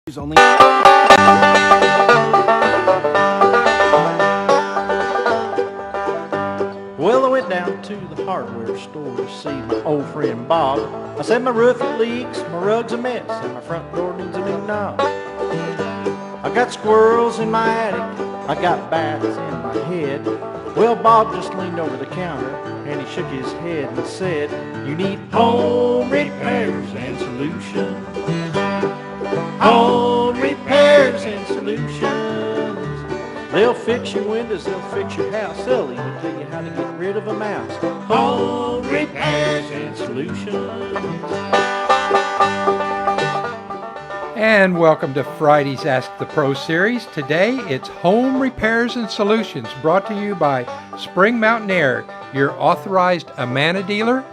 He's only. Well, I went down to the hardware store to see my old friend Bob. I said my roof it leaks, my rug's a mess, and my front door needs a new knob. I got squirrels in my attic, I got bats in my head. Well, Bob just leaned over the counter and he shook his head and said, "You need home repairs and solutions. Home repairs and solutions. They'll fix your windows, they'll fix your house, they'll even tell you how to get rid of a mouse. Home repairs and solutions." And welcome to Friday's Ask the Pro series. Today it's Home Repairs and Solutions, brought to you by Spring Mountain Air, your authorized Amana dealer.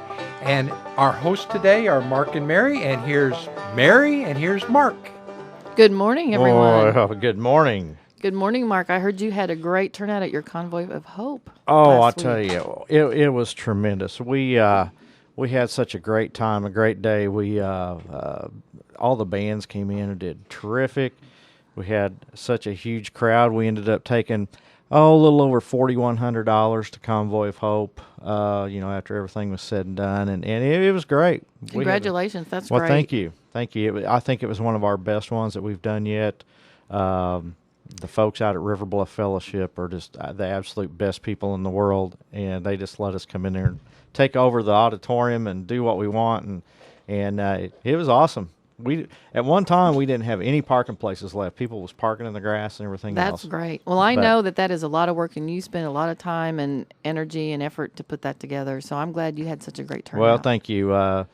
And our hosts today are Mark and Mary, and here's Mary, and here's Mark. Good morning, everyone. Oh, good morning. Good morning, Mark. I heard you had a great turnout at your Convoy of Hope. Oh, last I'll tell week. you, it was tremendous. We had such a great time, a great day. All the bands came in and did terrific. We had such a huge crowd. We ended up taking a little over $4,100 to Convoy of Hope. After everything was said and done, and it was great. Congratulations, that's well, great. thank you. I think it was one of our best ones that we've done yet. The folks out at River Bluff Fellowship are just the absolute best people in the world, and they just let us come in there and take over the auditorium and do what we want, and it was awesome. At one time we didn't have any parking places left. People was parking in the grass and everything else. That's great. Well, I know that is a lot of work, and you spend a lot of time and energy and effort to put that together. So I'm glad you had such a great turnout. Well, thank you. Of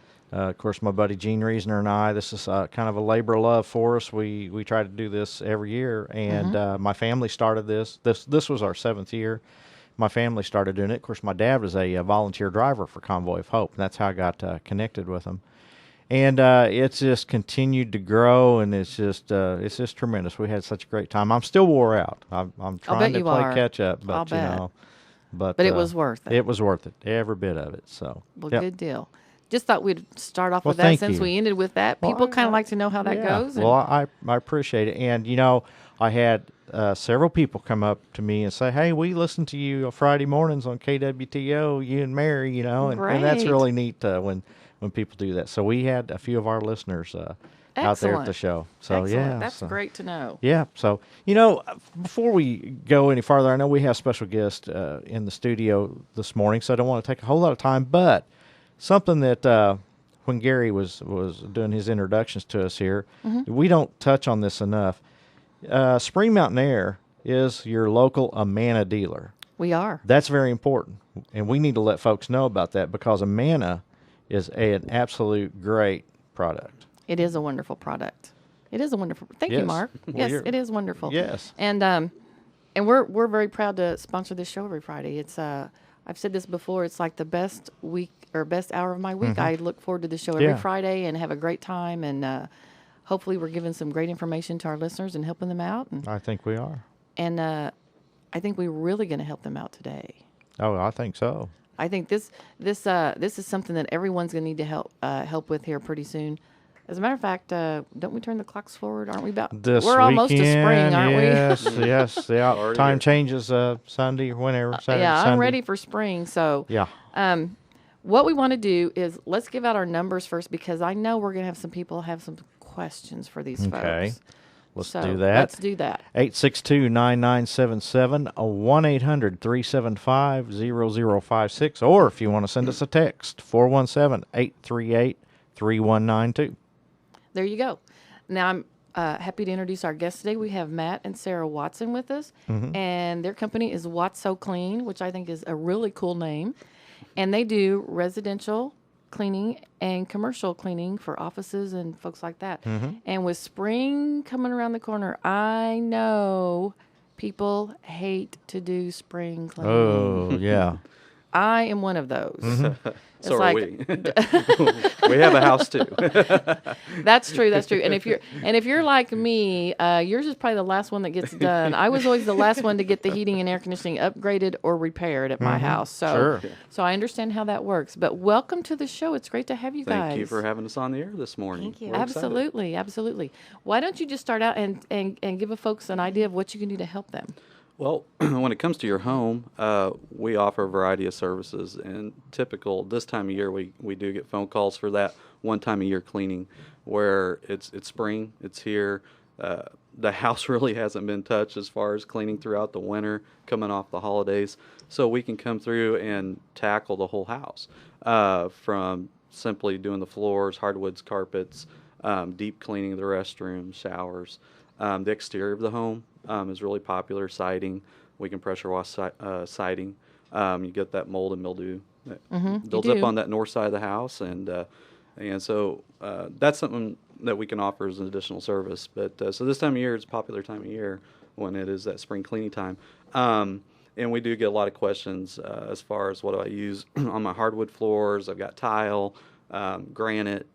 course, my buddy Gene Reasoner and I, this is kind of a labor of love for us. We try to do this every year, and my family started this. This was our 7th year. My family started doing it. Of course, my dad was a volunteer driver for Convoy of Hope, and that's how I got connected with him. And it's just continued to grow, and it's just tremendous. We had such a great time. I'm still wore out. I'm trying to play catch up, but I'll bet. But it was worth it. It was worth it, every bit of it. So, well, yep. Good deal. Just thought we'd start off Well, with that thank since you. we ended with that. People kind of like to know how that goes. Well, I appreciate it, and I had several people come up to me and say, "Hey, we listen to you Friday mornings on KWTO, you and Mary, and that's Great. really neat when people do that." So we had a few of our listeners out there at the show. So Excellent. yeah, That's great to know. Yeah. So before we go any farther, I know we have special guests in the studio this morning, so I don't want to take a whole lot of time. But something that when Gary was doing his introductions to us here, we don't touch on this enough. Spring Mountain Air is your local Amana dealer. We are. That's very important, and we need to let folks know about that because Amana is an absolute great product. It is a wonderful product. It is a wonderful. Thank you, Yes. Mark. Well, Yes, it is wonderful. Yes. And we're very proud to sponsor this show every Friday. It's I've said this before. It's like the best week or best hour of my week. I look forward to the show every Friday and have a great time. And hopefully, we're giving some great information to our listeners and helping them out. And, I think we are. and I think we're really going to help them out today. Oh, I think so. I think this is something that everyone's going to need to help with here pretty soon. As a matter of fact, don't we turn the clocks forward? Aren't we about? This we're almost to spring, aren't yes, we? yes. The time changes Sunday or whenever. Saturday, yeah, Sunday. I'm ready for spring. So Yeah. what we want to do is let's give out our numbers first because I know we're going to have some people have some questions for these Okay. folks. Let's So do that. Let's do that. 862-9977, 1-800-375-0056, or if you want to send us a text, 417-838-3192. There you go. Now I'm happy to introduce our guests today. We have Matt and Sarah Watson with us, and their company is Wat-So-Clean, which I think is a really cool name. And they do residential cleaning and commercial cleaning for offices and folks like that. And with spring coming around the corner, I know people hate to do spring cleaning. Oh, yeah. I am one of those. So It's are like- we. We have a house too. That's true. That's true. And if you're like me, yours is probably the last one that gets done. I was always the last one to get the heating and air conditioning upgraded or repaired at my house. So, Sure. so I understand how that works. But welcome to the show. It's great to have you guys. Thank you for having us on the air this morning. Thank you. We're excited. Absolutely, absolutely. Why don't you just start out and give folks an idea of what you can do to help them? Well, when it comes to your home, we offer a variety of services, and typical this time of year, we do get phone calls for that one time a year cleaning, where it's spring, it's here. The house really hasn't been touched as far as cleaning throughout the winter, coming off the holidays, so we can come through and tackle the whole house, from simply doing the floors, hardwoods, carpets, deep cleaning of the restrooms, showers. The exterior of the home is really popular. Siding, we can pressure wash siding. You get that mold and mildew that builds up do. on that north side of the house, and so that's something that we can offer as an additional service. But so this time of year is a popular time of year when it is that spring cleaning time. And we do get a lot of questions as far as what do I use on my hardwood floors. I've got tile, granite,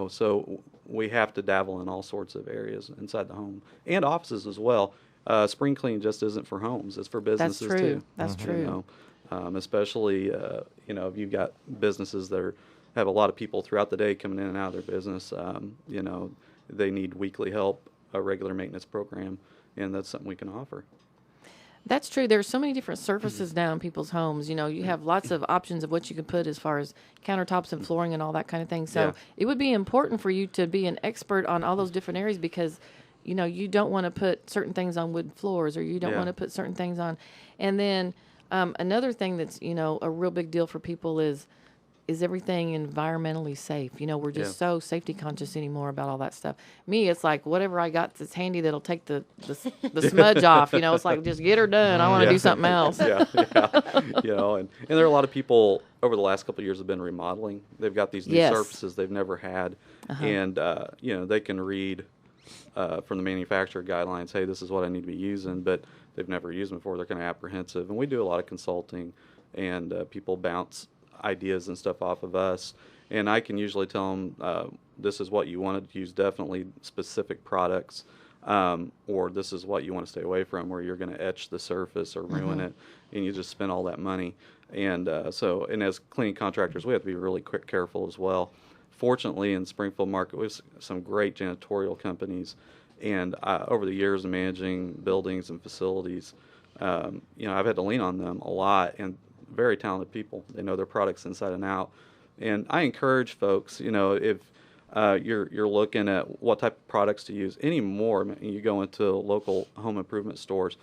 so we have to dabble in all sorts of areas inside the home and offices as well. Spring cleaning just isn't for homes; it's for That's businesses true. too. That's true. Especially if you've got businesses that have a lot of people throughout the day coming in and out of their business. They need weekly help, a regular maintenance program, and that's something we can offer. That's true. There's so many different surfaces now in people's homes. You have lots of options of what you can put as far as countertops and flooring and all that kind of thing. So Yeah. it would be important for you to be an expert on all those different areas because, you don't want to put certain things on wood floors or you don't Yeah. want to put certain things on. And then another thing that's, a real big deal for people is everything environmentally safe? We're just so safety conscious anymore about all that stuff. Me, it's like whatever I got that's handy that'll take the smudge off. It's like just get her done. I want to do something else. Yeah. And there are a lot of people over the last couple of years have been remodeling. They've got these new Yes. surfaces they've never had, and they can read from the manufacturer guidelines, hey, this is what I need to be using, but they've never used them before. They're kind of apprehensive, and we do a lot of consulting, and people bounce ideas and stuff off of us, and I can usually tell them this is what you want to use, definitely specific products, or this is what you want to stay away from, where you're going to etch the surface or ruin it, and you just spend all that money. And and as cleaning contractors, we have to be really careful as well. Fortunately, in Springfield market, we have some great janitorial companies, and over the years of managing buildings and facilities, I've had to lean on them a lot, and very talented people. They know their products inside and out. And I encourage folks, if you're looking at what type of products to use anymore, you go into local home improvement stores,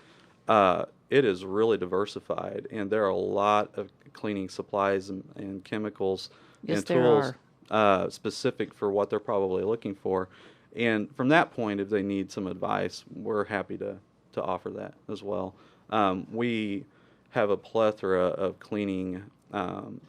it is really diversified, and there are a lot of cleaning supplies and chemicals Yes, and there tools specific for what they're probably looking for. And from that point, if they need some advice, we're happy to offer that as well. We have a plethora of cleaning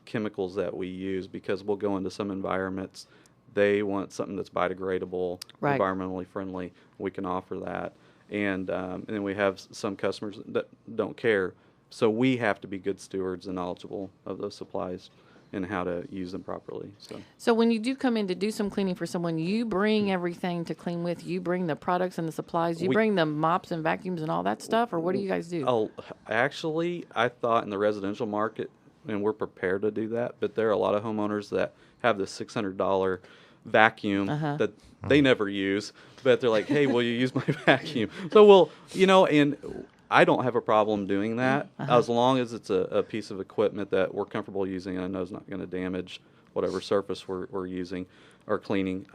chemicals that we use because we'll go into some environments. They want something that's biodegradable, Right. environmentally friendly. We can offer that. And then we have some customers that don't care. So we have to be good stewards and knowledgeable of those supplies and how to use them properly. So when you do come in to do some cleaning for someone, you bring everything to clean with. You bring the products and the supplies. You bring the mops and vacuums and all that stuff, or what do you guys do? Oh, actually, I thought in the residential market, and we're prepared to do that, but there are a lot of homeowners that have the $600 vacuum that they never use, but they're like, hey, will you use my vacuum? So and I don't have a problem doing that as long as it's a piece of equipment that we're comfortable using and I know is not going to damage whatever surface we're using or cleaning.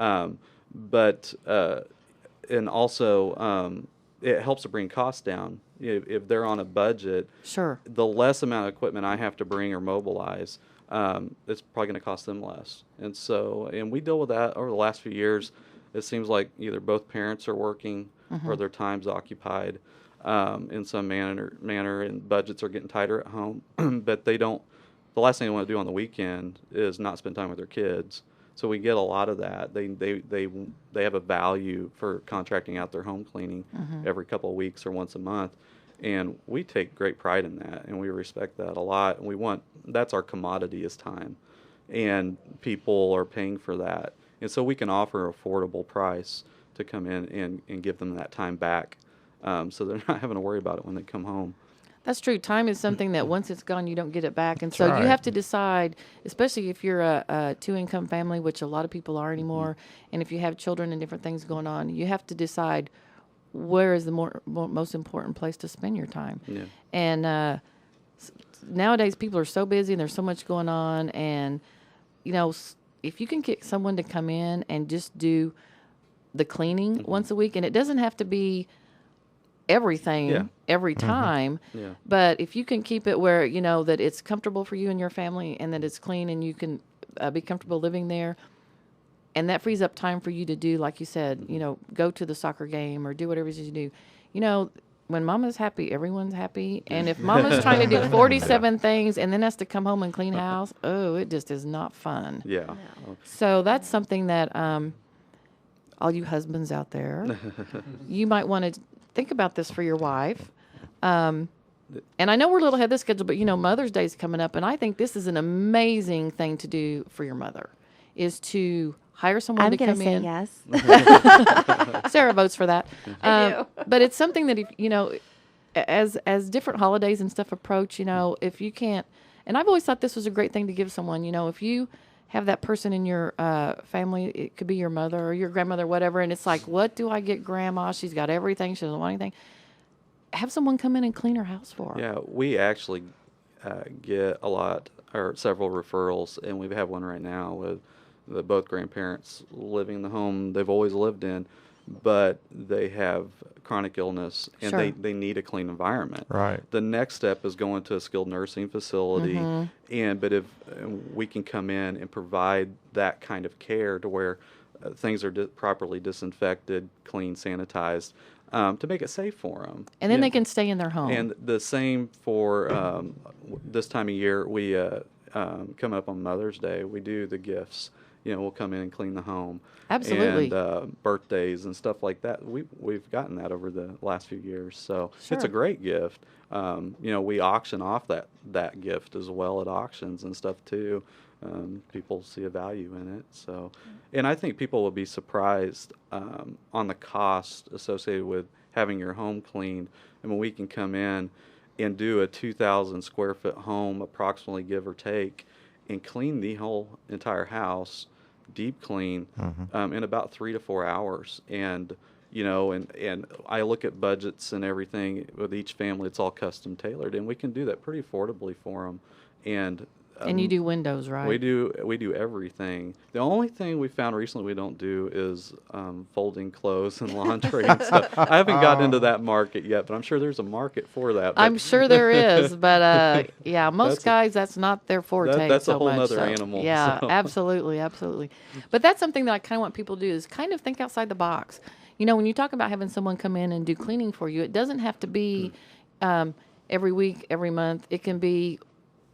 But it helps to bring costs down. If they're on a budget, Sure. the less amount of equipment I have to bring or mobilize, it's probably going to cost them less. And we deal with that over the last few years. It seems like either both parents are working or their time's occupied in some manner, and budgets are getting tighter at home. But they don't. The last thing they want to do on the weekend is not spend time with their kids. So we get a lot of that. They have a value for contracting out their home cleaning every couple of weeks or once a month. And we take great pride in that, and we respect that a lot. And that's our commodity is time. And people are paying for that. And so we can offer an affordable price to come in and give them that time back, so they're not having to worry about it when they come home. That's true. Time is something that once it's gone, you don't get it back. And so right. you have to decide, especially if you're a two-income family, which a lot of people are anymore, and if you have children and different things going on, you have to decide where is the most important place to spend your time. Yeah. And nowadays, people are so busy and there's so much going on. And, if you can get someone to come in and just do the cleaning once a week, and it doesn't have to be everything every time, but if you can keep it where, that it's comfortable for you and your family and that it's clean and you can be comfortable living there, and that frees up time for you to do, like you said, go to the soccer game or do whatever it is you do. When mama's happy, everyone's happy. And if mama's trying to do 47 things and then has to come home and clean house, it just is not fun. Yeah. No. So that's something that all you husbands out there, you might want to think about this for your wife. And I know we're a little ahead of the schedule, but Mother's Day is coming up, and I think this is an amazing thing to do for your mother, is to hire someone to come in. I'm going to say yes. Sarah votes for that. I do. But it's something that, if, as different holidays and stuff approach, if you can't, and I've always thought this was a great thing to give someone, if you have that person in your family, it could be your mother or your grandmother, whatever, and it's like, what do I get grandma? She's got everything. She doesn't want anything. Have someone come in and clean her house for her. Yeah, we actually get several referrals, and we have one right now with both grandparents living in the home they've always lived in, but they have chronic illness and Sure. they need a clean environment. Right. The next step is going to a skilled nursing facility, but if we can come in and provide that kind of care to where things are properly disinfected, clean, sanitized, to make it safe for them. And then they can stay in their home. And the same for this time of year. We coming up on Mother's Day, we do the gifts. We'll come in and clean the home. Absolutely. And birthdays and stuff like that. We've gotten that over the last few years. So Sure. it's a great gift. We auction off that gift as well at auctions and stuff too. People see a value in it. So, and I think people will be surprised on the cost associated with having your home cleaned. I mean, we can come in and do a 2,000 square foot home, approximately, give or take, and clean the whole entire house, deep clean, in about 3 to 4 hours. And and I look at budgets and everything with each family. It's all custom tailored, and we can do that pretty affordably for them. And you do windows, right? We do everything. The only thing we found recently we don't do is folding clothes and laundry and stuff. I haven't gotten into that market yet, but I'm sure there's a market for that. I'm sure there is, but most guys, that's not their forte. That's so a whole much, other animal. Yeah, So. absolutely. But that's something that I kind of want people to do, is kind of think outside the box. When you talk about having someone come in and do cleaning for you, it doesn't have to be every week, every month. It can be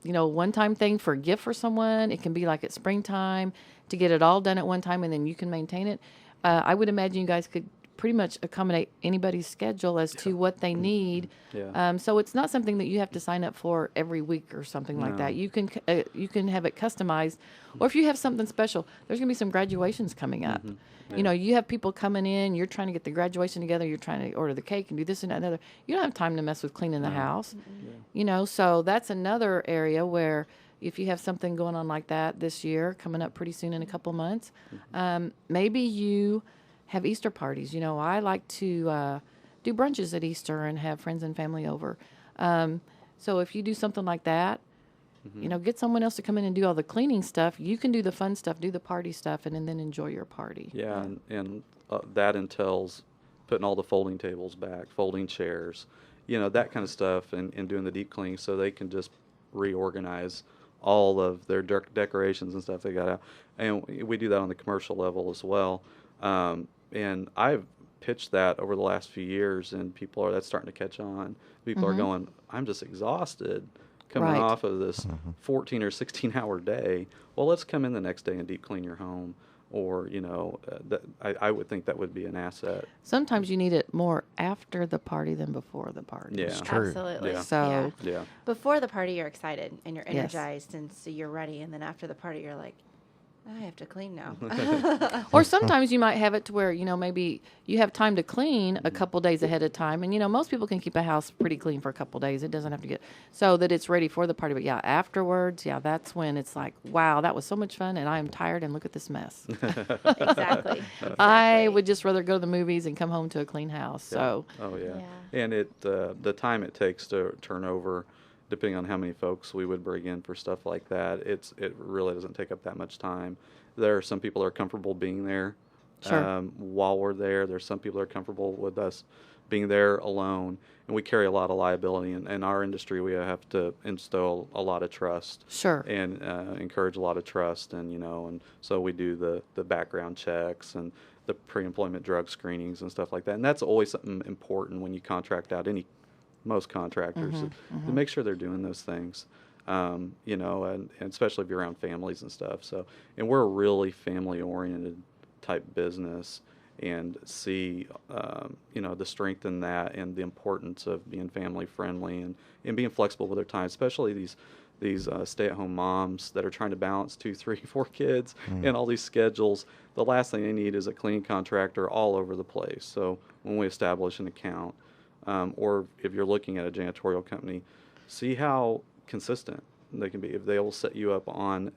one-time thing for a gift for someone. It can be like at springtime to get it all done at one time, and then you can maintain it. I would imagine you guys could pretty much accommodate anybody's schedule as to what they need. Yeah. So it's not something that you have to sign up for every week or something like that. You can have it customized, or if you have something special, there's going to be some graduations coming up. Yeah. You have people coming in, you're trying to get the graduation together, you're trying to order the cake and do this and that and other. You don't have time to mess with cleaning the house. So that's another area where if you have something going on like that this year, coming up pretty soon in a couple months, maybe you have Easter parties. I like to do brunches at Easter and have friends and family over. So if you do something like that, get someone else to come in and do all the cleaning stuff. You can do the fun stuff, do the party stuff, and then enjoy your party. Yeah, and that entails putting all the folding tables back, folding chairs, that kind of stuff, and doing the deep cleaning so they can just reorganize all of their decorations and stuff they got out. And we do that on the commercial level as well. And I've pitched that over the last few years, and that's starting to catch on. People are going, I'm just exhausted coming off of this 14 or 16 hour day. Well, let's come in the next day and deep clean your home, or I would think that would be an asset. Sometimes you need it more after the party than before the party. Yeah. true. Absolutely. Yeah. So- Yeah. Before the party, you're excited and you're Yes. energized, and so you're ready. And then after the party, you're like, I have to clean now. Or sometimes you might have it to where, maybe you have time to clean a couple days ahead of time. And, most people can keep a house pretty clean for a couple days. It doesn't have to get so that it's ready for the party. But, yeah, afterwards, that's when it's like, wow, that was so much fun. And I'm tired and look at this mess. Exactly. I would just rather go to the movies and come home to a clean house. So, Oh yeah. Yeah. And the time it takes to turn over, depending on how many folks we would bring in for stuff like that, it really doesn't take up that much time. There are some people that are comfortable being there Sure. while we're there. There's some people that are comfortable with us being there alone, and we carry a lot of liability. In our industry, we have to instill a lot of trust. sure. And encourage a lot of trust, and so we do the background checks and the pre-employment drug screenings and stuff like that. And that's always something important when you contract out most contractors to make sure they're doing those things, and especially if you're around families and stuff. So, and we're a really family-oriented type business, and see, the strength in that and the importance of being family-friendly and being flexible with their time, especially these stay-at-home moms that are trying to balance 2, 3, 4 kids and all these schedules. The last thing they need is a cleaning contractor all over the place. So when we establish an account, or if you're looking at a janitorial company, see how consistent they can be. If they will set you up on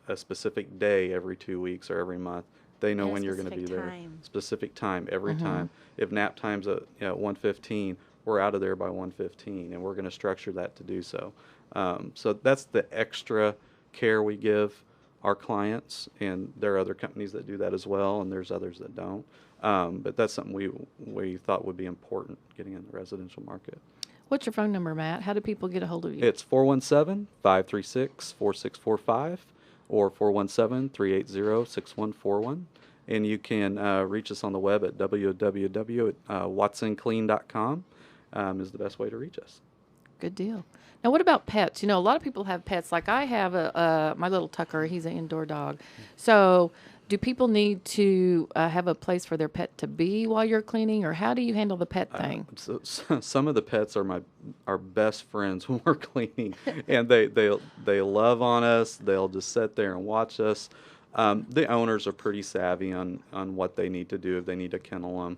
a specific day every 2 weeks or every month, they know At a when you're going to be specific there. time. Specific time every time. If nap time's at 1:15, we're out of there by 1:15, and we're going to structure that to do so. So that's the extra care we give our clients, and there are other companies that do that as well, and there's others that don't. But that's something we thought would be important getting in the residential market. What's your phone number, Matt? How do people get a hold of you? It's 417-536-4645 or 417-380-6141. And you can reach us on the web at www.watson-clean.com is the best way to reach us. Good deal. Now, what about pets? A lot of people have pets. Like I have my little Tucker. He's an indoor dog. So, do people need to have a place for their pet to be while you're cleaning, or how do you handle the pet thing? So some of the pets are our best friends when we're cleaning, and they love on us. They'll just sit there and watch us. The owners are pretty savvy on what they need to do if they need to kennel them.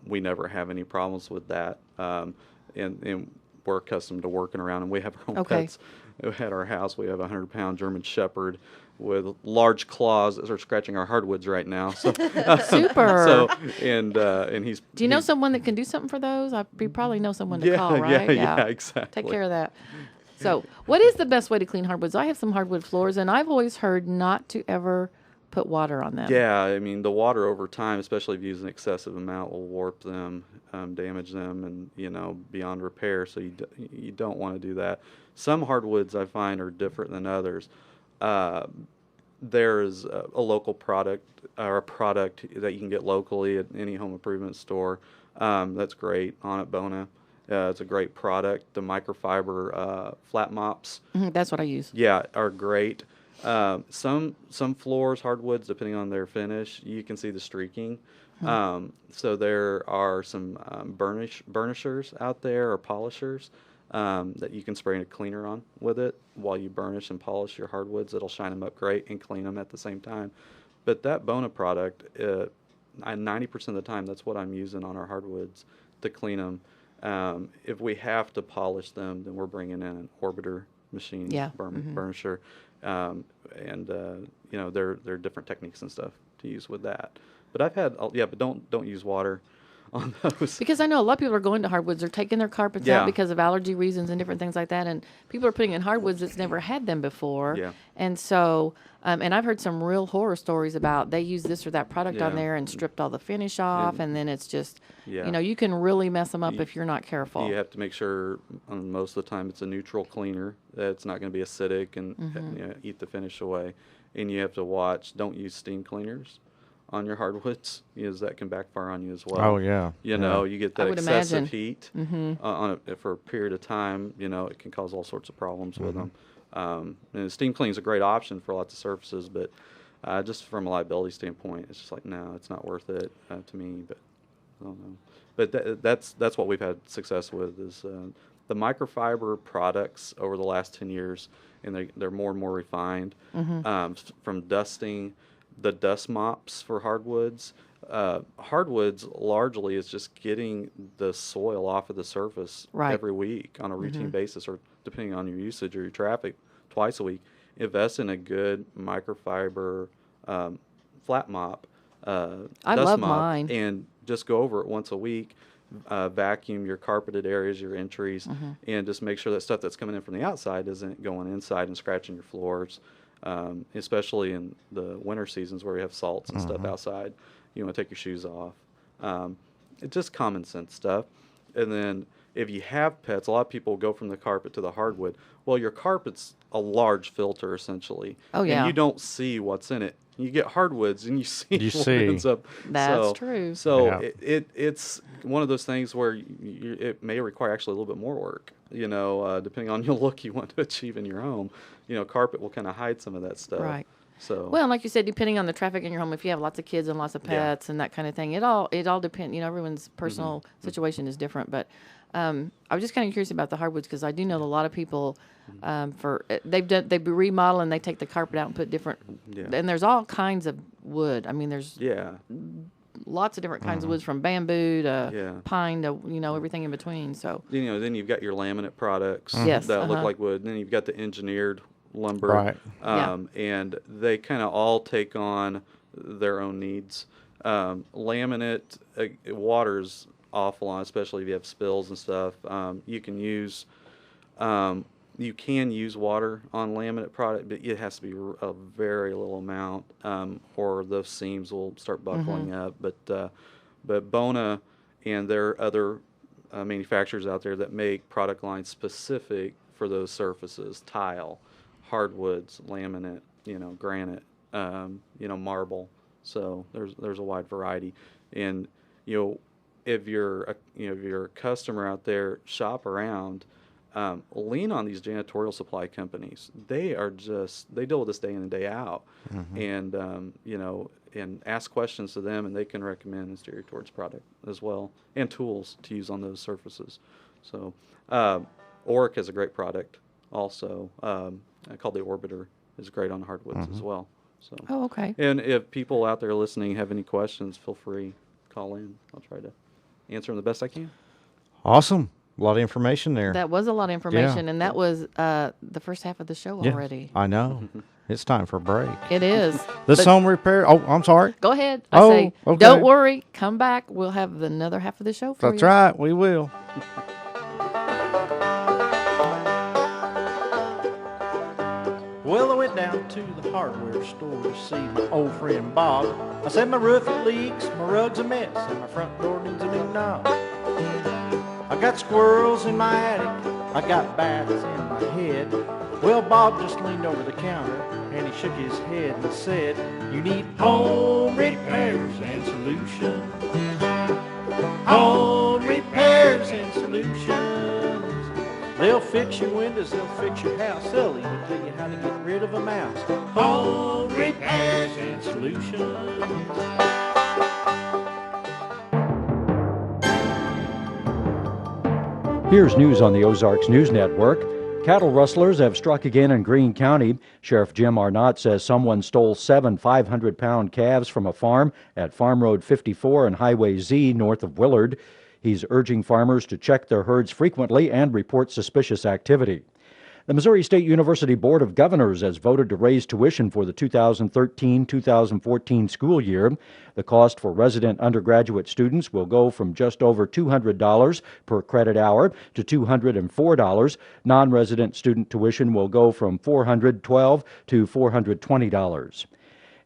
We never have any problems with that, and we're accustomed to working around, and we have our own Okay. pets. At our house, we have a 100-pound German Shepherd with large claws that are scratching our hardwoods right now. So, Super. so and he's. Do you know he's- someone that can do something for those? You probably know someone to Yeah, call, right? yeah, exactly. Take care of that. So, what is the best way to clean hardwoods? I have some hardwood floors, and I've always heard not to ever put water on them. Yeah, I mean, the water over time, especially if you use an excessive amount, will warp them, damage them, and, beyond repair. So you don't want to do that. Some hardwoods I find are different than others. There's a local product or a product that you can get locally at any home improvement store. That's great. On it Bona. It's a great product. The microfiber flat mops, Mhm, that's what I use. yeah, are great. Some floors, hardwoods, depending on their finish, you can see the streaking. So there are some burnishers out there, or polishers, that you can spray a cleaner on with it while you burnish and polish your hardwoods. It'll shine them up great and clean them at the same time. But that Bona product, 90% of the time, that's what I'm using on our hardwoods to clean them. If we have to polish them, then we're bringing in an orbiter machine, Yeah. burnisher, and there are different techniques and stuff to use with that. But I've had, but don't use water on those. Because I know a lot of people are going to hardwoods. They're taking their carpets Yeah. out because of allergy reasons and different things like that. And people are putting in hardwoods that's never had them before. Yeah. And so, and I've heard some real horror stories about they use this or that product on Yeah. there and stripped all the finish off. And then it's just, Yeah. you can really mess them up if you're not careful. You have to make sure most of the time it's a neutral cleaner. It's not going to be acidic and eat the finish away. And you have to watch. Don't use steam cleaners on your hardwoods, because that can backfire on you as well. Oh, yeah. You know, you get I that would excessive imagine. heat for a period of time. It can cause all sorts of problems with them. And steam clean is a great option for lots of surfaces, but Just from a liability standpoint, it's just like, no, it's not worth it to me. But I don't know. But that's what we've had success with is the microfiber products over the last 10 years, and they're more and more refined. From dusting, the dust mops for hardwoods. Hardwoods largely is just getting the soil off of the surface Right. every week on a routine basis, or depending on your usage or your traffic, twice a week. Invest in a good microfiber flat mop, I dust love mop, mine. and just go over it once a week. Vacuum your carpeted areas, your entries, and just make sure that stuff that's coming in from the outside isn't going inside and scratching your floors, especially in the winter seasons where you have salts and stuff outside. You want to take your shoes off. It's just common sense stuff. And then if you have pets, a lot of people go from the carpet to the hardwood. Well, your carpet's a large filter essentially. Oh, yeah. And you don't see what's in it. You get hardwoods and you see You what see. ends up. That's true. So Yeah. it's one of those things where it may require actually a little bit more work, depending on your look you want to achieve in your home. Carpet will kind of hide some of that stuff. Right. So Well, like you said, depending on the traffic in your home, if you have lots of kids and lots of Yeah. pets and that kind of thing, it all depends. Everyone's personal situation is different. But I was just kind of curious about the hardwoods because I do know that a lot of people they remodel and they take the carpet out and put different. Yeah. And there's all kinds of wood. I mean, there's yeah, lots of different kinds of woods from bamboo to Yeah. pine to everything in between. So then you've got your laminate products Yes, that look uh-huh. like wood. And then you've got the engineered lumber, Right. and they kind of all take on their own needs. Laminate water's awful on, especially if you have spills and stuff. You can use water on laminate product, but it has to be a very little amount, or those seams will start buckling up. But Bona and there are other manufacturers out there that make product lines specific for those surfaces: tile, hardwoods, laminate, granite, marble. So there's a wide variety, and if you're a customer out there, shop around. Lean on these janitorial supply companies. They deal with this day in and day out, and and ask questions to them, and they can recommend and steer you towards product as well, and tools to use on those surfaces. So, Oric has a great product also, called the Orbiter. Is great on hardwoods as well. So, Oh, okay. and if people out there listening have any questions, feel free call in. I'll try to answer them the best I can. Awesome. A lot of information there. That was a lot of information, and that was the first half of the show Yeah, already. I know. It's time for a break. It is. This But home repair. Oh, I'm sorry. go ahead. Oh, I say, okay. don't worry. Come back. We'll have another half of the show for That's you. right. We will. Well, I went down to the hardware store to see my old friend Bob. I said my roof it leaks, my rug's a mess, and my front door needs a new knob. I got squirrels in my attic, I got bats in my head. Well, Bob just leaned over the counter and he shook his head and said, "You need home repairs and solutions. Home repairs and solutions. They'll fix your windows, they'll fix your house, they'll even tell you how to get rid of a mouse. Home repairs and solutions." Here's news on the Ozarks News Network. Cattle rustlers have struck again in Greene County. Sheriff Jim Arnott says someone stole 7 500-pound calves from a farm at Farm Road 54 and Highway Z north of Willard. He's urging farmers to check their herds frequently and report suspicious activity. The Missouri State University Board of Governors has voted to raise tuition for the 2013-2014 school year. The cost for resident undergraduate students will go from just over $200 per credit hour to $204. Non-resident student tuition will go from $412 to $420.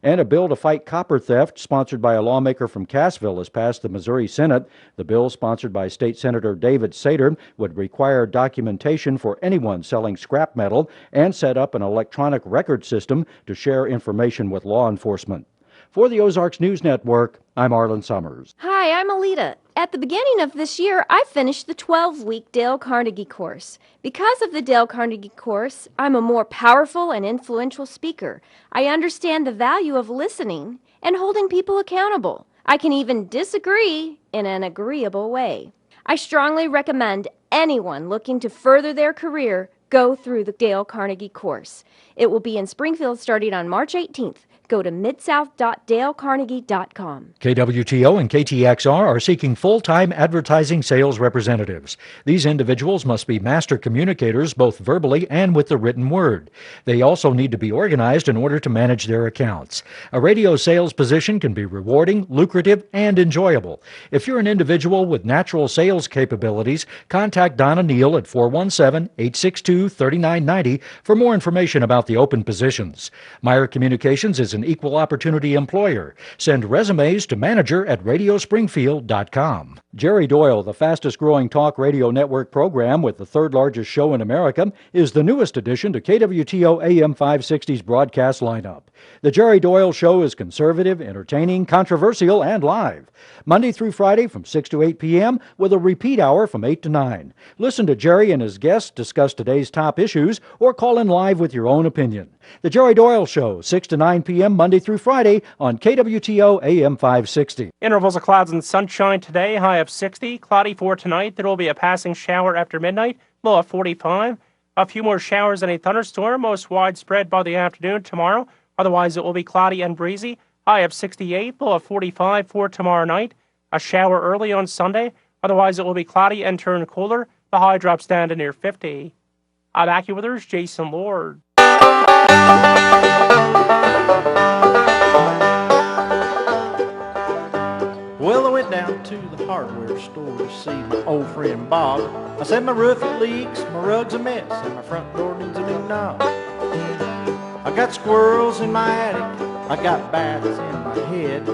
And a bill to fight copper theft, sponsored by a lawmaker from Cassville, has passed the Missouri Senate. The bill, sponsored by State Senator David Sater, would require documentation for anyone selling scrap metal and set up an electronic record system to share information with law enforcement. For the Ozarks News Network, I'm Arlen Summers. Hi, I'm Alita. At At the beginning of this year, I finished the 12-week Dale Carnegie course. Because of the Dale Carnegie course, I'm a more powerful and influential speaker. I understand the value of listening and holding people accountable. I can even disagree in an agreeable way. I strongly recommend anyone looking to further their career go through the Dale Carnegie course. It will be in Springfield starting on March 18th. Go to midsouth.dalecarnegie.com. KWTO and KTXR are seeking full-time advertising sales representatives. These individuals must be master communicators both verbally and with the written word. They also need to be organized in order to manage their accounts. A radio sales position can be rewarding, lucrative, and enjoyable. If you're an individual with natural sales capabilities, contact Donna Neal at 417-862-3990 for more information about the open positions. Meyer Communications is an equal opportunity employer. Send resumes to manager@radiospringfield.com. Jerry Doyle, the fastest growing talk radio network program with the third largest show in America, is the newest addition to KWTO AM 560's broadcast lineup. The Jerry Doyle Show is conservative, entertaining, controversial, and live. Monday through Friday from 6 to 8 p.m. with a repeat hour from 8 to 9. Listen to Jerry and his guests discuss today's top issues or call in live with your own opinion. The Jerry Doyle Show, 6 to 9 p.m. Monday through Friday on KWTO AM 560. Intervals of clouds and sunshine today, high of 60. Cloudy for tonight. There will be a passing shower after midnight, low of 45. A few more showers and a thunderstorm, most widespread by the afternoon tomorrow. Otherwise, it will be cloudy and breezy. High of 68, low of 45 for tomorrow night. A shower early on Sunday. Otherwise, it will be cloudy and turn cooler. The high drops down to near 50. I'm AccuWeather's Jason Lord. Well, I went down to the hardware store to see my old friend Bob. I said my roof it leaks, my rug's a mess, and my front door needs a new knob. I got squirrels in my attic, I got bats in my head.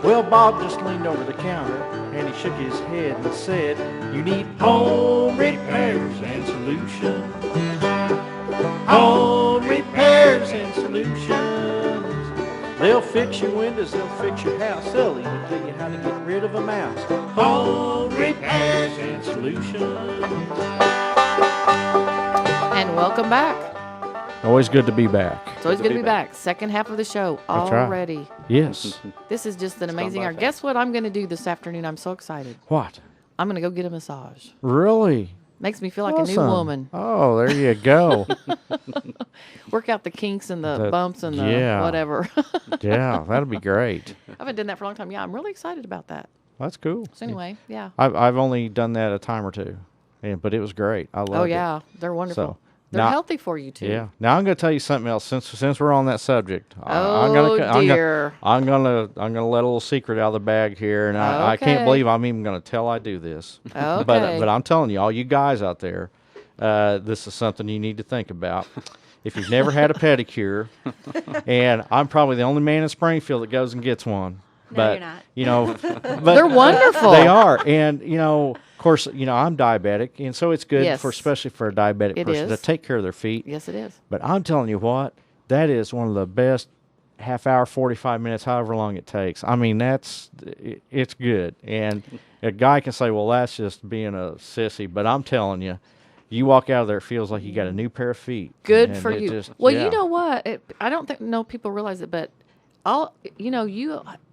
Well, Bob just leaned over the counter and he shook his head and said, "You need home repairs and solutions. Home repairs and solutions. They'll fix your windows, they'll fix your house, they'll even tell you how to get rid of a mouse. Home repairs and solutions." And welcome back. Always good to be back. It's always good to be back. Second half of the show That's right. already. Yes. This is just an It's amazing gone by hour. Guess what I'm going to do this afternoon? I'm so excited. What? I'm going to go get a massage. Really? Makes me feel like a new Awesome. woman. Oh, there you go. Work out the kinks and the The- bumps and the yeah. whatever. Yeah, that'd be great. I haven't done that for a long time. Yeah, I'm really excited about that. That's cool. So anyway, yeah. I've only done that a time or two, but it was great. I loved it. Oh yeah, they're wonderful. So, They're now- healthy for you too. Yeah. Now I'm going to tell you something else. Since we're on that subject, Oh, dear. I'm gonna let a little secret out of the bag here, and I Okay. can't believe I'm even going to tell I do this. Okay. But I'm telling you, all you guys out there, this is something you need to think about. If you've never had a pedicure, and I'm probably the only man in Springfield that goes and gets one. No, But you're not. you know, but They're wonderful. They are, and of course, I'm diabetic, and so it's good Yes. especially for a diabetic It person to is. take care of their feet. Yes, it is. But I'm telling you what, that is one of the best half hour, 45 minutes, however long it takes. I mean, it's good. And a guy can say, well, that's just being a sissy. But I'm telling you, you walk out of there, it feels like you got a new pair of feet. Good And for it you. just- Well, yeah. you know what? I don't think people realize it, but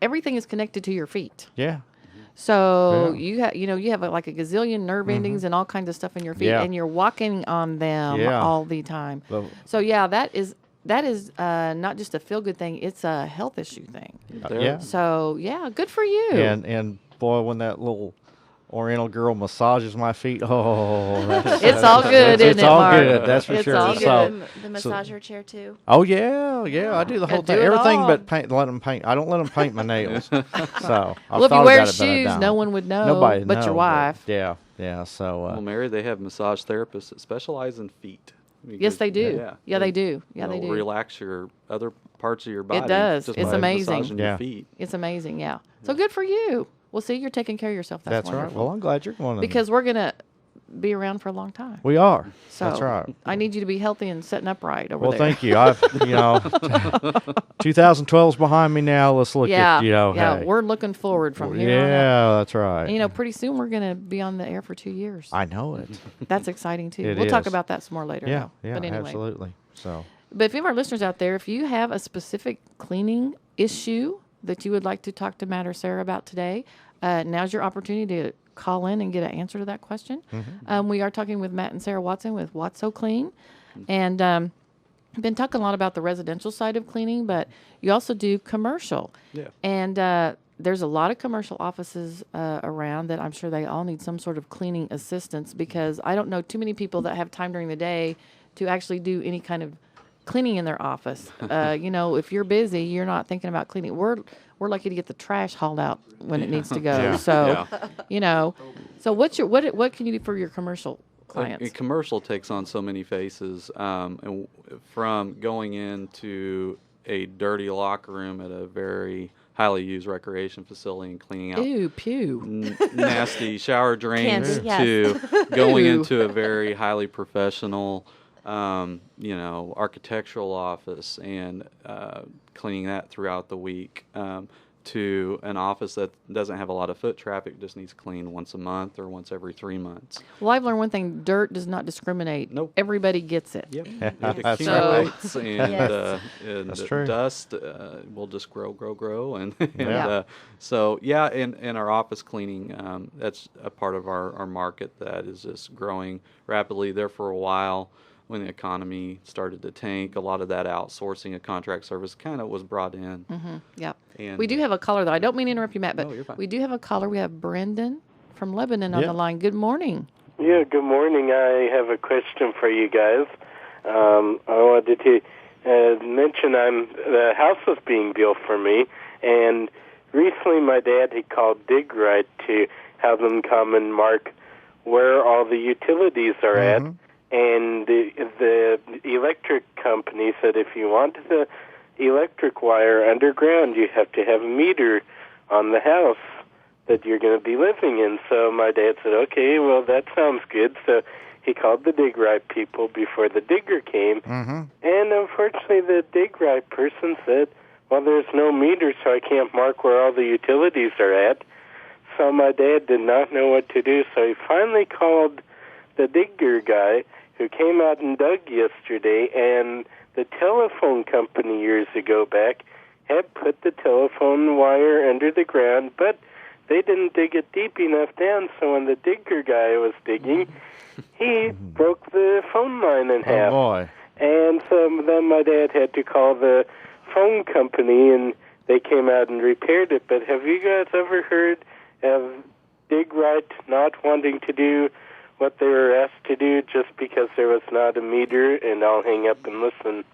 everything is connected to your feet. Yeah. So Yeah. you have like a gazillion nerve endings and all kinds of stuff in your feet, Yeah. and you're walking on them Yeah. all the time. But- So yeah, that is not just a feel good thing; it's a health issue thing. Yeah. So yeah, good for you. And boy, when that little Oriental girl massages my feet, It's all good, isn't it's it, all Mark? good. That's for It's sure. all Do good. you So, do the massager chair too? oh yeah, I do the whole do thing. it Everything all. but paint. Let them paint. I don't let them paint my nails. So Well, I've if you thought wear about it, but I shoes, don't. no one would know, Nobody but your know, wife. Yeah. So Well, Mary, they have massage therapists that specialize in feet. Yes, they do. Yeah, they do. Yeah, they They'll do. relax your other parts of your body. does. just It's by amazing. massaging Yeah. your feet. It's amazing. Yeah. So good for you. Well, see, you're taking care of yourself. That's that's right. wonderful. Well, I'm glad you're going. Because we're gonna be around for a long time. We are. So That's right. I need you to be healthy and sitting upright over Well, there. thank you. I've, 2012 is behind me now. Let's look Yeah, at, yeah, hey. we're looking forward from here on out. Yeah, that's right. And, pretty soon we're going to be on the air for 2 years. I know it. That's exciting too. It We'll talk is. about that some more later. Yeah, though. yeah, But anyway. absolutely. So, But if you have our listeners out there, if you have a specific cleaning issue that you would like to talk to Matt or Sarah about today, now's your opportunity to call in and get an answer to that question. We are talking with Matt and Sarah Watson with Wat-So-Clean. And been talking a lot about the residential side of cleaning, but you also do commercial. Yeah. And there's a lot of commercial offices around that I'm sure they all need some sort of cleaning assistance, because I don't know too many people that have time during the day to actually do any kind of cleaning in their office. If you're busy, you're not thinking about cleaning. We're lucky to get the trash hauled out when it needs to go. Yeah. So, so what can you do for your commercial clients? A commercial takes on so many faces, and from going into a dirty locker room at a very highly used recreation facility and cleaning out Ew, pew. nasty shower drains Candy, yes. to going Ew. into a very highly professional, architectural office and cleaning that throughout the week, to an office that doesn't have a lot of foot traffic, just needs cleaned once a month or once every 3 months. Well, I've learned one thing: dirt does not discriminate. Nope. Everybody gets it. Yep. That's It right. accumulates, and, Yes. and That's the true. dust will just grow, and, Yeah. and our office cleaning, that's a part of our market that is just growing rapidly. There for a while, when the economy started to tank, a lot of that outsourcing of contract service kind of was brought in. Yep. And We do have a caller, though. I don't mean to interrupt you, Matt, but No, you're fine. we do have a caller. We have Brendan from Lebanon on Yeah. the line. Good morning. Yeah, good morning. I have a question for you guys. I wanted to mention the house was being built for me, and recently my dad had called Dig Right to have them come and mark where all the utilities are at. And the electric company said if you want the electric wire underground, you have to have a meter on the house that you're going to be living in. So my dad said, okay, well, that sounds good. So he called the Dig Right people before the digger came. And unfortunately, the Dig Right person said, well, there's no meter, so I can't mark where all the utilities are at. So my dad did not know what to do. So he finally called the digger guy, who came out and dug yesterday, and the telephone company years ago back had put the telephone wire under the ground, but they didn't dig it deep enough down, so when the digger guy was digging, he broke the phone line in half. Oh, boy. And so then my dad had to call the phone company, and they came out and repaired it. But have you guys ever heard of Dig Right not wanting to do what they were asked to do just because there was not a meter? And I'll hang up and listen.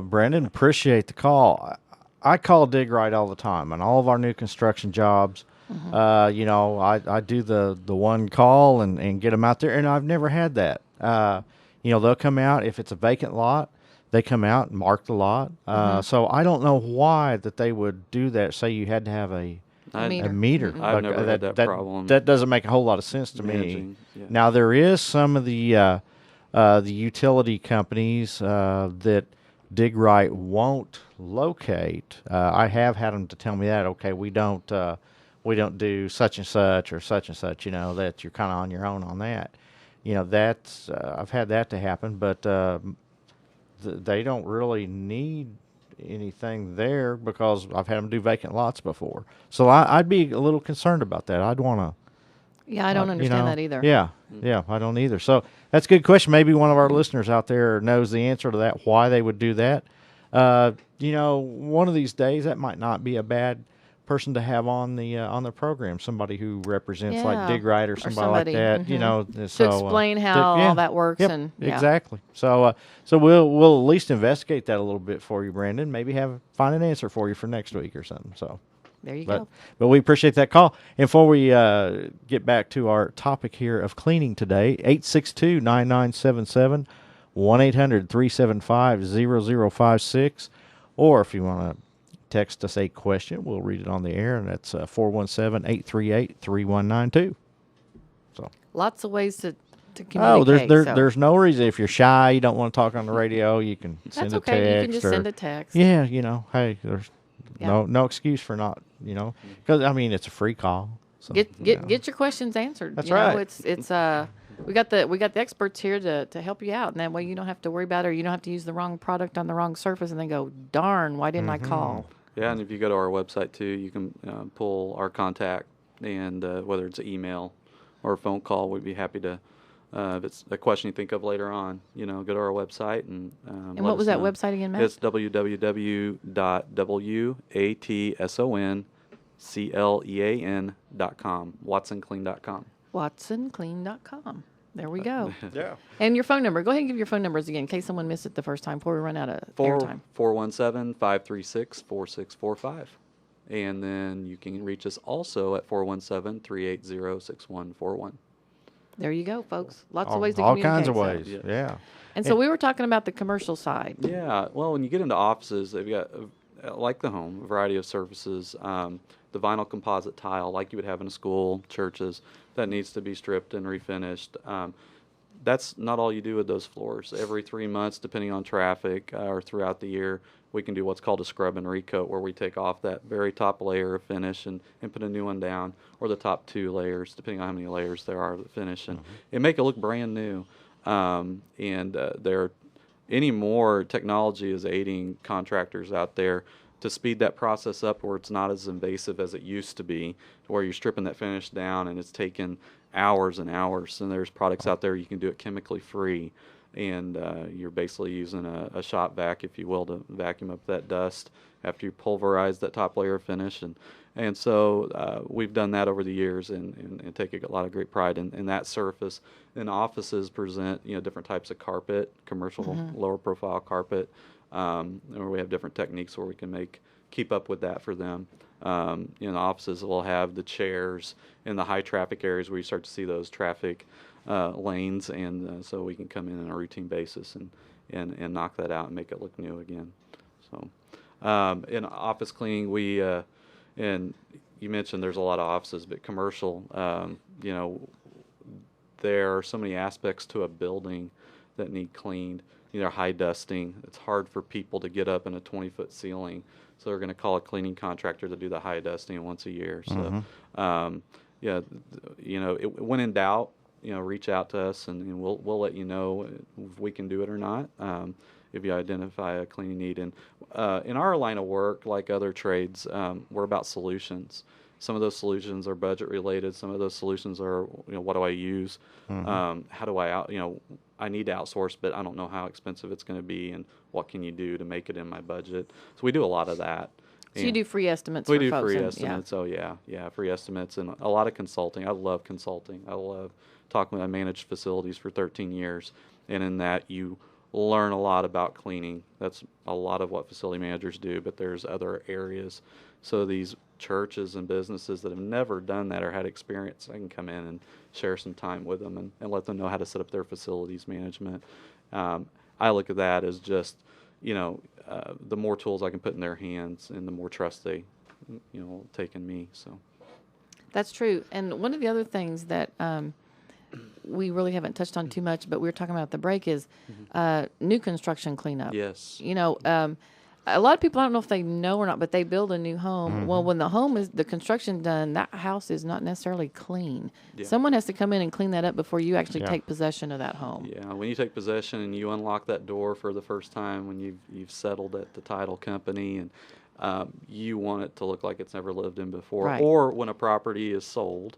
Brendan, appreciate the call. I call Dig Right all the time on all of our new construction jobs. I do the one call and get them out there, and I've never had that. They'll come out if it's a vacant lot. They come out and mark the lot. So I don't know why that they would do that. Say you had to have a meter. I've never had that problem. That doesn't make a whole lot of sense to me. Managing, yeah. Now there is some of the utility companies that Dig Right won't locate. I have had them to tell me that, okay, we don't do such and such or such and such. That you're kind of on your own on that. That's I've had that to happen, but they don't really need anything there because I've had them do vacant lots before. So I'd be a little concerned about that. I'd want to. Yeah, I don't understand that either. Yeah, I don't either. So that's a good question. Maybe one of our listeners out there knows the answer to that, why they would do that. One of these days, that might not be a bad person to have on the program, somebody who represents like Dig Right or somebody like that. To explain how all that works. Yep, and exactly. So we'll at least investigate that a little bit for you, Brandon. Maybe find an answer for you for next week or something. So there you go. But we appreciate that call. And before we get back to our topic here of cleaning today, 862-9977, 1-800-375-0056, or if you want to text us a question, we'll read it on the air, and that's 417-838-3192. So Lots of ways to Oh, communicate. there's no reason. If you're shy, you don't want to talk on the radio, you can send That's a okay. text. You can just send a text. Yeah, you know, hey, there's Yeah. no excuse for not, you know, because I mean it's a free call. So, Get you know. get your questions answered. That's you know, right. It's we got the experts here to help you out, and that way you don't have to worry about it, or you don't have to use the wrong product on the wrong surface, and then go, darn, why didn't I call? Yeah, and if you go to our website too, you can pull our contact, and whether it's an email or a phone call, we'd be happy to. If it's a question you think of later on, you know, go to our website and. And what was that website again, Matt? It's www.watsoclean.com, WatsonClean.com. WatsonClean.com. There we go. Yeah. And your phone number. Go ahead and give your phone numbers again in case someone missed it the first time before we run out of airtime. 417-536-4645. And then you can reach us also at 417-380-6141. There you go, folks. Lots of ways to all communicate. kinds of so. ways. Yeah. Yeah. And so we were talking about the commercial side. Yeah, well, when you get into offices, they've got, like the home, a variety of surfaces. The vinyl composite tile, like you would have in a school, churches, that needs to be stripped and refinished. That's not all you do with those floors. Every 3 months, depending on traffic or throughout the year, we can do what's called a scrub and recoat, where we take off that very top layer of finish and put a new one down, or the top 2 layers, depending on how many layers there are of the finish, and it make it look brand new. Any more technology is aiding contractors out there to speed that process up, where it's not as invasive as it used to be, where you're stripping that finish down and it's taken hours and hours. And there's products out there you can do it chemically free, and you're basically using a shop vac, if you will, to vacuum up that dust after you pulverize that top layer of finish. And so we've done that over the years and take a lot of great pride in that surface. And offices present, you know, different types of carpet, commercial lower profile carpet, where we have different techniques where we can keep up with that for them. You know, the offices will have the chairs in the high traffic areas where you start to see those traffic lanes, and so we can come in on a routine basis and knock that out and make it look new again. So in office cleaning, we and you mentioned there's a lot of offices, but commercial, you know, there are so many aspects to a building that need cleaned. You know, high dusting. It's hard for people to get up in a 20-foot ceiling, so they're going to call a cleaning contractor to do the high dusting once a year. So, yeah, you know, when in doubt, you know, reach out to us, and we'll let you know if we can do it or not. If you identify a cleaning need, and in our line of work, like other trades, we're about solutions. Some of those solutions are budget related. Some of those solutions are, you know, what do I use? How do I I need to outsource, but I don't know how expensive it's going to be, and what can you do to make it in my budget? So we do a lot of that. So you do free estimates we for do folks. free estimates. Oh, yeah, free estimates, and a lot of consulting. I love consulting. I love talking. I managed facilities for 13 years, and in that you learn a lot about cleaning. That's a lot of what facility managers do, but there's other areas. So these churches and businesses that have never done that or had experience, I can come in and share some time with them and let them know how to set up their facilities management. I look at that as just, you know, the more tools I can put in their hands, and the more trust they, you know, take in me. So That's true. And one of the other things that we really haven't touched on too much, but we were talking about at the break, is new construction cleanup. yes, You know, a lot of people, I don't know if they know or not, but they build a new home. Well, when the construction done, that house is not necessarily clean. Yeah. Someone has to come in and clean that up before you actually take possession of that home. Yeah, when you take possession and you unlock that door for the first time, when you've settled at the title company, and you want it to look like it's never lived in before, Right. or when a property is sold,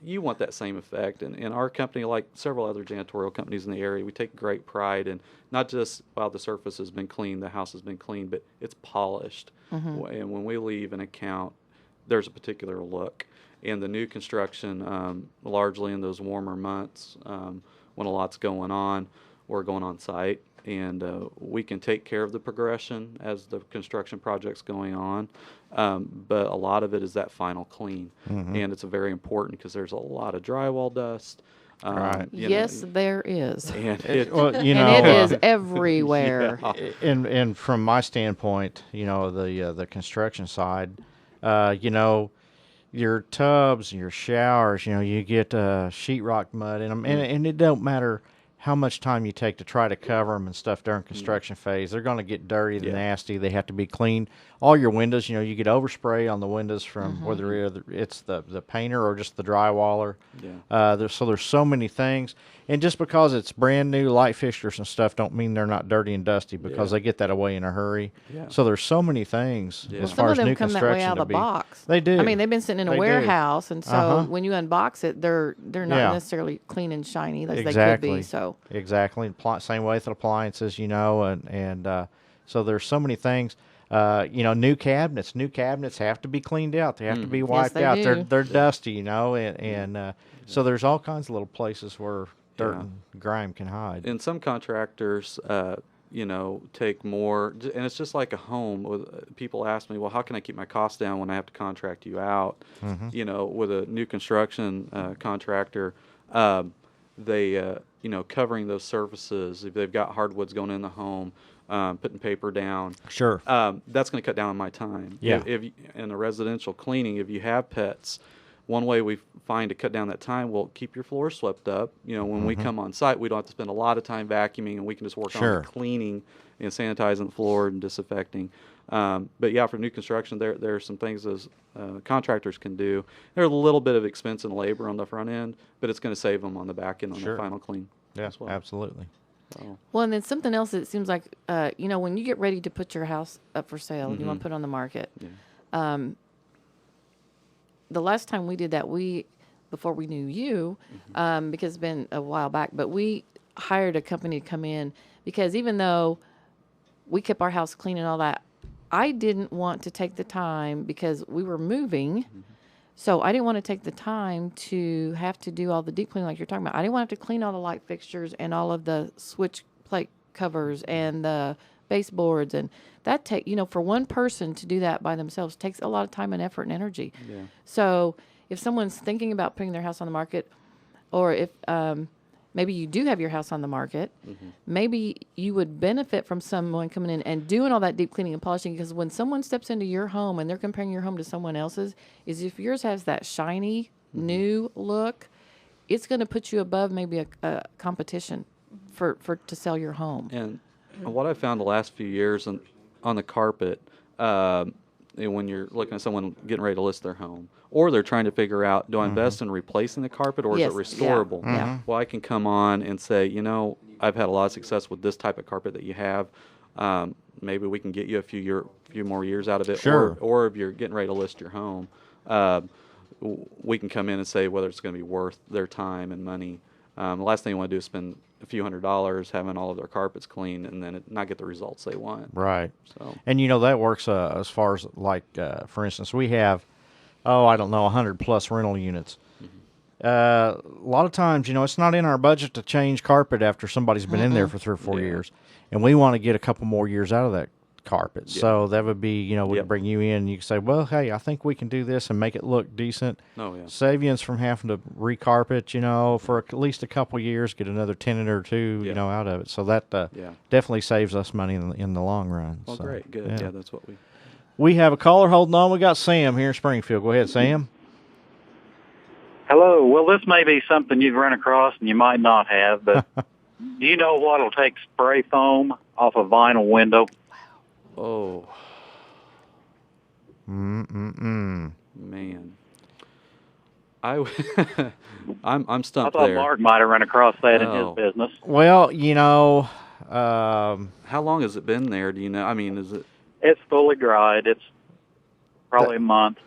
you want that same effect. And in our company, like several other janitorial companies in the area, we take great pride in not just, while the surface has been cleaned, the house has been cleaned, but it's polished. And when we leave an account, there's a particular look. And the new construction, largely in those warmer months, when a lot's going on, we're going on site, and we can take care of the progression as the construction project's going on. But a lot of it is that final clean, and it's very important because there's a lot of drywall dust. Right. Yes, there is. And Well, you know, And it is everywhere. and from my standpoint, you know, the construction side, you know, your tubs, your showers, you get sheetrock mud in them, and it don't matter how much time you take to try to cover them and stuff during construction phase. They're going to get dirty and nasty. They have to be cleaned. All your windows, you get overspray on the windows from whether it's the painter or just the drywaller. Yeah. There's so many things. And just because it's brand new light fixtures and stuff don't mean they're not dirty and dusty, because they get that away in a hurry. Yeah. So there's so many things as Some far of as them new come that construction way out to of the be. box. They do. I mean, they've been sitting in a They do. warehouse, and so when you unbox it, they're not necessarily clean and shiny as they could be. So exactly, same way with appliances, and so there's so many things. New cabinets. New cabinets have to be cleaned out. They have to be wiped they out. do. They're dusty, and so there's all kinds of little places where dirt and grime can hide. And some contractors, take more, and it's just like a home. People ask me, well, how can I keep my costs down when I have to contract you out? With a new construction contractor, they, covering those surfaces, if they've got hardwoods going in the home, putting paper down. Sure. That's going to cut down on my time. Yeah. If in a residential cleaning, if you have pets, one way we find to cut down that time, we'll keep your floor swept up. When we come on site, we don't have to spend a lot of time vacuuming, and we can just work on the cleaning and sanitizing the floor and disinfecting. But yeah, for new construction, there are some things those contractors can do. There's a little bit of expense and labor on the front end, but it's going to save them on the back end on the final clean. Yeah, as well. absolutely. So. Well, and then something else that seems like, when you get ready to put your house up for sale, you want to put it on the market. Yeah. The last time we did that, before we knew you, because it's been a while back, but we hired a company to come in, because even though we kept our house clean and all that, I didn't want to take the time, because we were moving. So I didn't want to take the time to have to do all the deep cleaning like you're talking about. I didn't want to have to clean all the light fixtures and all of the switch plate covers and the baseboards, and that for one person to do that by themselves takes a lot of time and effort and energy. Yeah. So if someone's thinking about putting their house on the market, or if maybe you do have your house on the market, maybe you would benefit from someone coming in and doing all that deep cleaning and polishing, because when someone steps into your home and they're comparing your home to someone else's, is if yours has that shiny, new look, it's going to put you above maybe a competition for to sell your home. And what I've found the last few years on the carpet, when you're looking at someone getting ready to list their home, or they're trying to figure out, do I invest in replacing the carpet, or is it restorable? Yeah. Well, I can come on and say, I've had a lot of success with this type of carpet that you have. Maybe we can get you a few more years out of it. Sure. Or if you're getting ready to list your home, we can come in and say whether it's going to be worth their time and money. The last thing you want to do is spend a few $100s having all of their carpets cleaned and then not get the results they want. Right. So. And that works as far as for instance, we have, 100 plus rental units. A lot of times, it's not in our budget to change carpet after somebody's been in there for 3 or 4 years, and we want to get a couple more years out of that carpet. Yeah. So that would be, we'd bring you in and you can say, well, hey, I think we can do this and make it look decent. Oh, yeah. Save you from having to recarpet, for at least a couple years, get another tenant or two, out of it. So that definitely saves us money in the long run. Well, so, great. Good. Yeah, that's what we have a caller holding on. We got Sam here in Springfield. Go ahead, Sam. Hello. Well, this may be something you've run across and you might not have, but do you know what'll take spray foam off a vinyl window? Oh. Man. I'm stumped I thought there. Mark might have run across that in his business. Well, how long has it been there? Do you know? I mean, is it? It's fully dried. It's probably a month.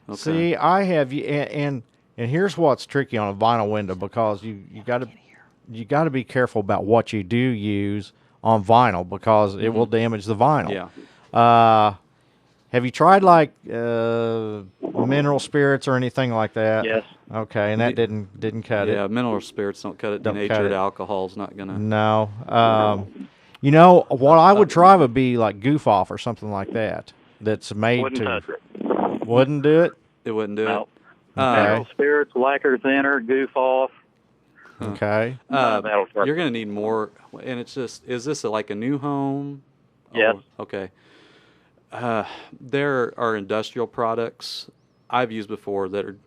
Okay. See, I have you, and here's what's tricky on a vinyl window, because you got to be careful about what you do use on vinyl, because it will damage the vinyl. Yeah. Have you tried mineral spirits or anything like that? Yes. Okay, and that didn't cut it. Yeah, mineral spirits don't cut it. Denatured alcohol's not gonna. No. What I would try would be like Goof Off or something like that. That's made Wouldn't touch it. Wouldn't do it. It wouldn't do No. it. Mineral spirits, lacquer thinner, Goof Off. Okay. That'll work. You're gonna need more, and it's just. Is this like a new home? Yes. Oh, okay. There are industrial products I've used before that are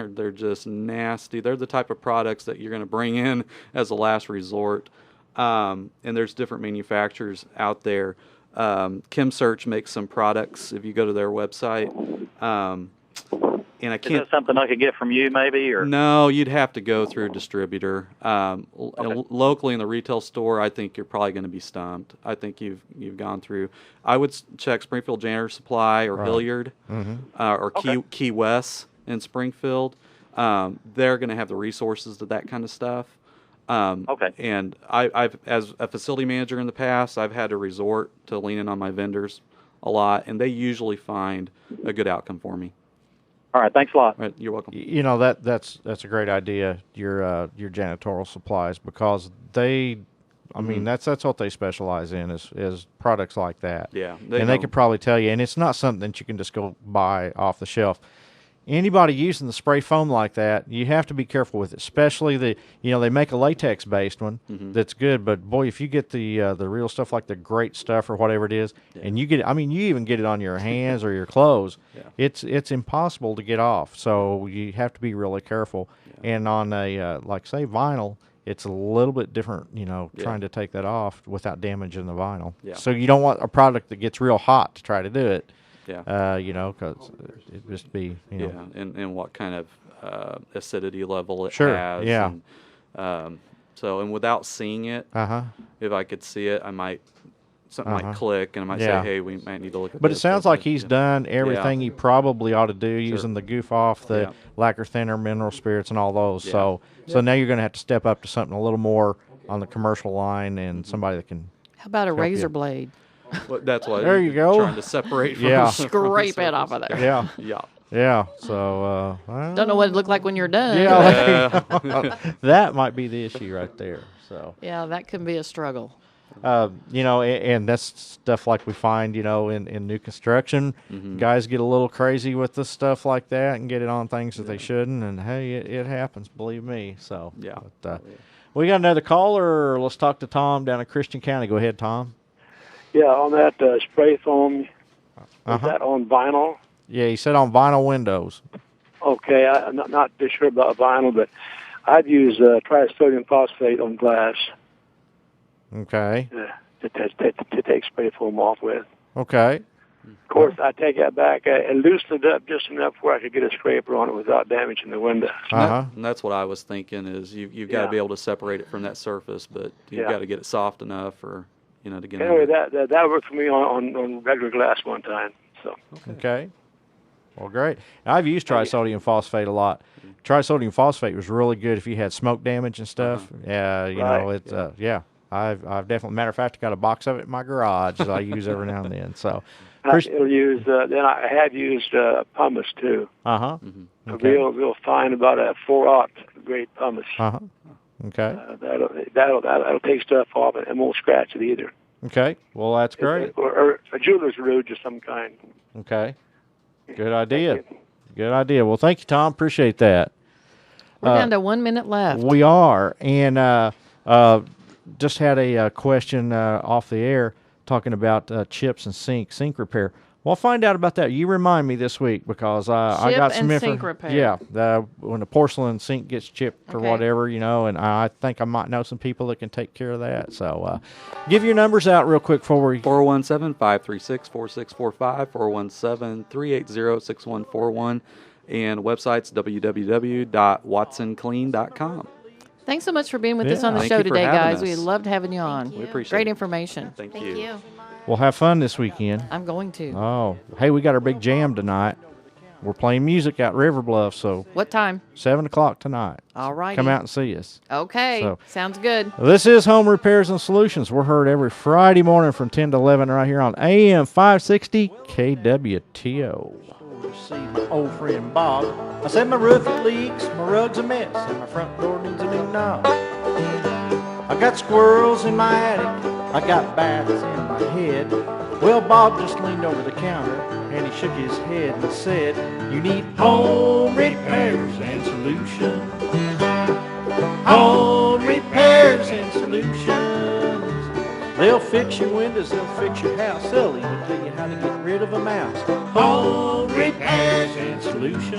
they're just nasty. They're the type of products that you're going to bring in as a last resort. And there's different manufacturers out there. ChemSearch makes some products if you go to their website. And I Is can't. that something I could get from you, maybe? Or No, you'd have to go through a distributor. Locally in the retail store, I think you're probably going to be stumped. I think you've gone through. I would check Springfield Janitor Supply or Hilliard or Key West in Springfield. They're going to have the resources to that kind of stuff. And I've, as a facility manager in the past, I've had to resort to leaning on my vendors a lot, and they usually find a good outcome for me. all right, thanks a lot. Right, you're welcome. You know, that's a great idea, your janitorial supplies, because they, I mean, that's what they specialize in is products like that. Yeah, they could probably tell you, and it's not something that you can just go buy off the shelf. Anybody using the spray foam like that, you have to be careful with it, especially they make a latex based one that's good, but boy, if you get the real stuff like the great stuff or whatever it is, and you get, I mean, you even get it on your hands or your clothes, it's impossible to get off. So you have to be really careful. And on a like say vinyl, it's a little bit different, trying to take that off without damaging the vinyl. Yeah. So you don't want a product that gets real hot to try to do it. Yeah. Because it just be, and what kind of acidity level it Sure, has. yeah. And without seeing it, if I could see it, I might, something might click, and I might say, hey, we might need to look at But this. it sounds like he's done everything he probably ought to do Sure. using the goof off, the lacquer thinner, mineral spirits, and all those. Yeah. So now you're going to have to step up to something a little more on the commercial line and somebody that can. How about a help razor you. blade? Well, that's why There you go. Trying to separate from Yeah. from the Scrape it surface. off of there. Yeah. Yeah. Yeah. So. Don't know what it looked like when you're done. Yeah. That might be the issue right there. So. Yeah, that can be a struggle. And that's stuff like we find, in new construction. Guys get a little crazy with this stuff like that and get it on things that they shouldn't. And hey, it happens, believe me. So But, we got another caller. Let's talk to Tom down in Christian County. Go ahead, Tom. Yeah, on that spray foam, is that on vinyl? Yeah, he said on vinyl windows. Okay, I'm not too sure about vinyl, but I'd use trisodium phosphate on glass. Okay. To take spray foam off with. Okay. Of course, I take that back. I loosened it up just enough where I could get a scraper on it without damaging the window. And that's what I was thinking is you've got to be able to separate it from that surface, but you've got to get it soft enough to get Anyway, in that worked for me on regular glass one time. So. Okay. Well, great. I've used trisodium phosphate a lot. Trisodium phosphate was really good if you had smoke damage and stuff. I've definitely, matter of fact, I got a box of it in my garage that I use every now and then. So, I still use. Then I have used pumice too. Okay. Real fine, about a 4/0 grade pumice. Okay. That'll take stuff off and won't scratch it either. Okay. Well, that's great. Or a jeweler's rouge of some kind. Okay. Good idea. Good idea. Well, thank you, Tom. Appreciate that. We're down to 1 minute left. We are, and just had a question off the air talking about chips and sink repair. Well, I'll find out about that. You remind me this week because I got some and sink repair. Yeah, when the porcelain sink gets chipped or whatever, and I think I might know some people that can take care of that. So give your numbers out real quick before we... 417-536-4645, 417-380-6141, and websites www.watsonclean.com. Thanks so much for being with us on the show today, guys. We loved having you on. We appreciate Great it. information. Thank you. We'll have fun this weekend. I'm going to. Oh, hey, we got our big jam tonight. We're playing music out River Bluff, so... What time? 7 o'clock tonight. All right. Come out and see us. Okay. So, sounds good. This is Home Repairs and Solutions. We're heard every Friday morning from 10 to 11 right here on AM 560 KWTO. See my old friend Bob. I said my roof it leaks, my rug's a mess, and my front door needs a new knob. I got squirrels in my attic, I got bats in my head. Well, Bob just leaned over the counter and he shook his head and said, "You need home repairs and solutions. Home repairs and solutions. They'll fix your windows, they'll fix your house, they'll even tell you how to get rid of a mouse. Home repairs and solutions.